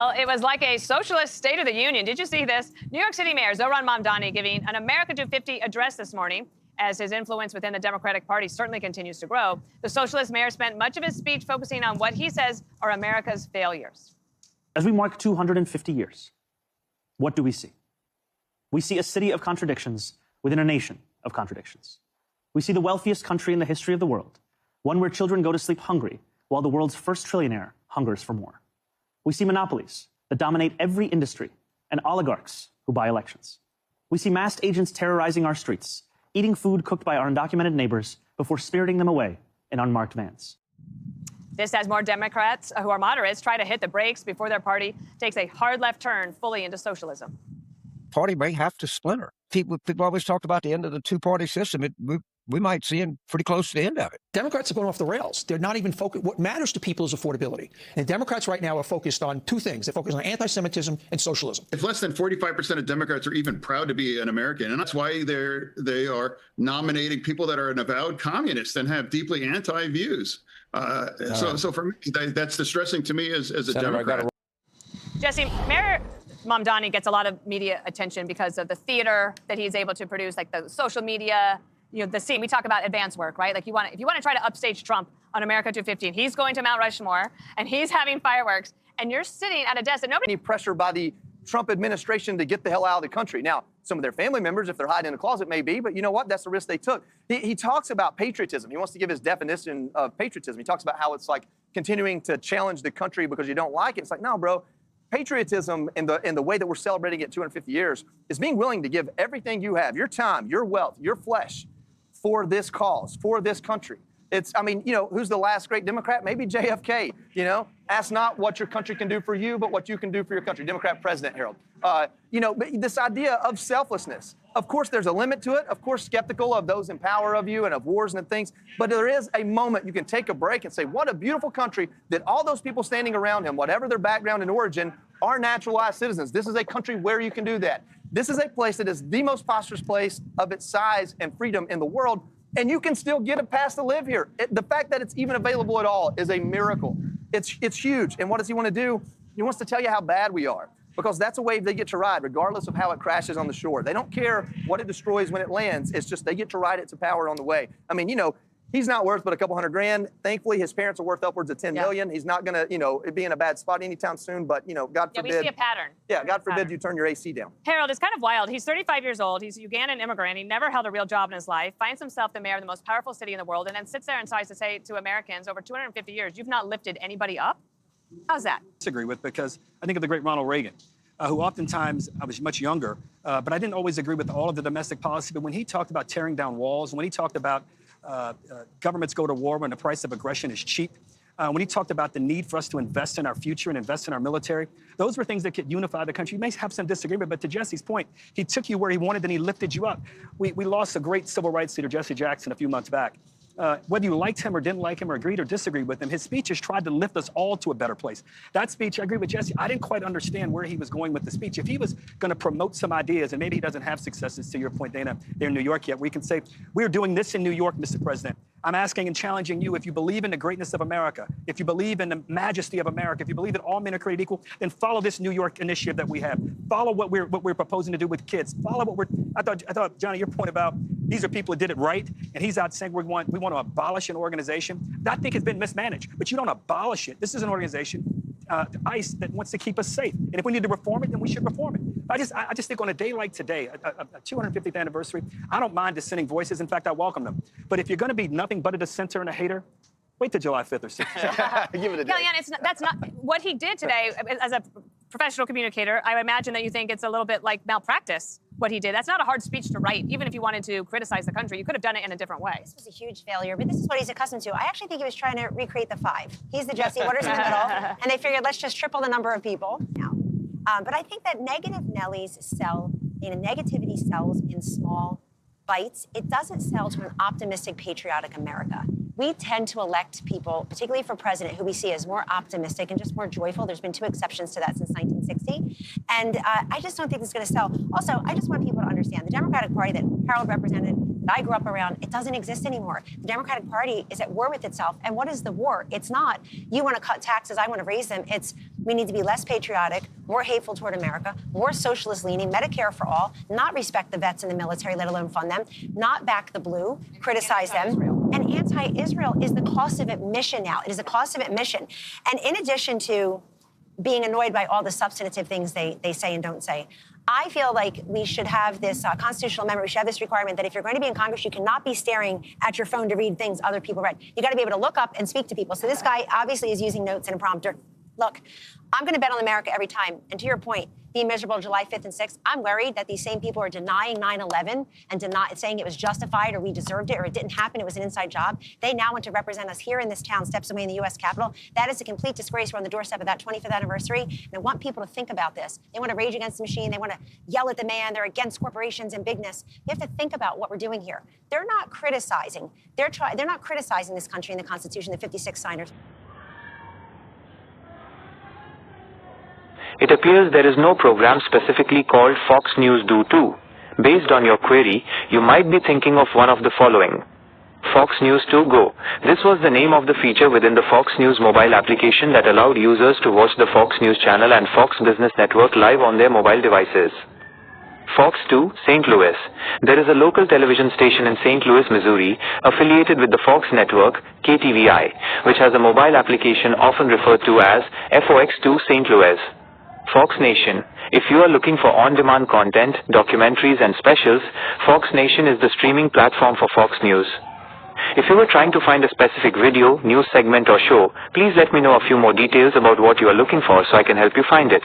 Well, it was like a socialist State of the Union. Did you see this? New York City Mayor Zohran Mamdani giving an America 250 address this morning as his influence within the Democratic Party certainly continues to grow. The socialist mayor spent much of his speech focusing on what he says are America's failures. As we mark 250 years, what do we see? We see a city of contradictions within a nation of contradictions. We see the wealthiest country in the history of the world, one where children go to sleep hungry while the world's first trillionaire hungers for more. We see monopolies that dominate every industry and oligarchs who buy elections. We see masked agents terrorizing our streets, eating food cooked by our undocumented neighbors before spiriting them away in unmarked vans. This as more Democrats who are moderates try to hit the brakes before their party takes a hard left turn fully into socialism. Party may have to splinter. People always talk about the end of the two-party system. We might see it pretty close to the end of it. Democrats are going off the rails. They're not even focused. What matters to people is affordability. And Democrats right now are focused on two things. They're focused on anti-Semitism and socialism. If less than 45% of Democrats are even proud to be an American, and that's why they are nominating people that are an avowed communist and have deeply anti-views. So for me, that's distressing to me as a Senator, Democrat. Jesse, Mayor Mamdani gets a lot of media attention because of the theater that he's able to produce, like the social media, the scene. We talk about advance work, right? Like if you want to try to upstage Trump on America 250, he's going to Mount Rushmore and he's having fireworks and you're sitting at a desk that nobody... Any pressure by the Trump administration to get the hell out of the country. Now, some of their family members, if they're hiding in a closet, may be, but you know what? That's the risk they took. He talks about patriotism. He wants to give his definition of patriotism. He talks about how it's like continuing to challenge the country because you don't like it. It's like, no, bro. Patriotism in the way that we're celebrating it 250 years is being willing to give everything you have, your time, your wealth, your flesh, for this cause, for this country. Who's the last great Democrat? Maybe JFK, Ask not what your country can do for you, but what you can do for your country. Democrat president, Harold. But this idea of selflessness, of course, there's a limit to it. Of course, skeptical of those in power of you and of wars and things. But there is a moment you can take a break and say, what a beautiful country that all those people standing around him, whatever their background and origin, are naturalized citizens. This is a country where you can do that. This is a place that is the most prosperous place of its size and freedom in the world. And you can still get a pass to live here. The fact that it's even available at all is a miracle. It's huge. And what does he want to do? He wants to tell you how bad we are, because that's a wave they get to ride, regardless of how it crashes on the shore. They don't care what it destroys when it lands. It's just they get to ride it to power on the way. He's not worth but a couple $100 grand. Thankfully, his parents are worth upwards of $10 million. He's not going to, be in a bad spot anytime soon. But, God forbid. Yeah, we see a pattern. Yeah, God forbid you turn your AC down. Harold, it's kind of wild. He's 35 years old. He's a Ugandan immigrant. He never held a real job in his life, finds himself the mayor of the most powerful city in the world, and then sits there and tries to say to Americans, over 250 years, you've not lifted anybody up? How's that? Disagree with, because I think of the great Ronald Reagan, who oftentimes, I was much younger, but I didn't always agree with all of the domestic policy. But when he talked about tearing down walls, when he talked about governments go to war when the price of aggression is cheap, when he talked about the need for us to invest in our future and invest in our military, those were things that could unify the country. You may have some disagreement, but to Jesse's point, he took you where he wanted and he lifted you up. We lost a great civil rights leader, Jesse Jackson, a few months back. Whether you liked him or didn't like him or agreed or disagreed with him, his speeches tried to lift us all to a better place. That speech, I agree with Jesse, I didn't quite understand where he was going with the speech. If he was going to promote some ideas, and maybe he doesn't have successes, to your point, Dana, there in New York yet, we can say, we're doing this in New York, Mr. President. I'm asking and challenging you, if you believe in the greatness of America, if you believe in the majesty of America, if you believe that all men are created equal, then follow this New York initiative that we have. Follow what we're proposing to do with kids. Follow what I thought, Johnny, your point about these are people who did it right, and he's out saying we want to abolish an organization. That thing has been mismanaged, but you don't abolish it. This is an organization, ICE, that wants to keep us safe. And if we need to reform it, then we should reform it. I just think on a day like today, a 250th anniversary, I don't mind dissenting voices. In fact, I welcome them. But if you're going to be nothing but a dissenter and a hater, wait till July 5th or 6th. Give it a day. Kellyanne, that's not what he did today. As a professional communicator, I imagine that you think it's a little bit like malpractice, what he did. That's not a hard speech to write. Even if you wanted to criticize the country, you could have done it in a different way. This was a huge failure, but this is what he's accustomed to. I actually think he was trying to recreate the five. He's the Jesse Waters in the middle, and they figured, let's just triple the number of people now. But I think that negative Nellies sell, negativity sells in small bites. It doesn't sell to an optimistic, patriotic America. We tend to elect people, particularly for president, who we see as more optimistic and just more joyful. There's been 2 exceptions to that since 1960. And I just don't think it's going to sell. Also, I just want people to understand the Democratic Party that Harold represented, that I grew up around, it doesn't exist anymore. The Democratic Party is at war with itself. And what is the war? It's not, you want to cut taxes, I want to raise them. It's We need to be less patriotic, more hateful toward America, more socialist leaning, Medicare for all, not respect the vets in the military, let alone fund them, not back the blue, criticize them. And anti-Israel is the cost of admission now. It is the cost of admission. And in addition to being annoyed by all the substantive things they say and don't say, I feel like we should have this constitutional amendment. We should have this requirement that if you're going to be in Congress, you cannot be staring at your phone to read things other people read. You got to be able to look up and speak to people. So this guy obviously is using notes and a prompter. Look, I'm going to bet on America every time. And to your point, being miserable July 5th and 6th, I'm worried that these same people are denying 9/11 and saying it was justified or we deserved it or it didn't happen, it was an inside job. They now want to represent us here in this town, steps away in the U.S. Capitol. That is a complete disgrace. We're on the doorstep of that 25th anniversary. And I want people to think about this. They want to rage against the machine. They want to yell at the man. They're against corporations and bigness. You have to think about what we're doing here. They're not criticizing. They're not criticizing this country and the Constitution, the 56 signers. It appears there is no program specifically called Fox News Do Too. Based on your query, you might be thinking of one of the following. Fox News 2 Go. This was the name of the feature within the Fox News mobile application that allowed users to watch the Fox News channel and Fox Business Network live on their mobile devices. Fox 2, St. Louis. There is a local television station in St. Louis, Missouri, affiliated with the Fox network, KTVI, which has a mobile application often referred to as FOX2 St. Louis. Fox Nation. If you are looking for on-demand content, documentaries and specials, Fox Nation is the streaming platform for Fox News. If you were trying to find a specific video, news segment or show, please let me know a few more details about what you are looking for so I can help you find it.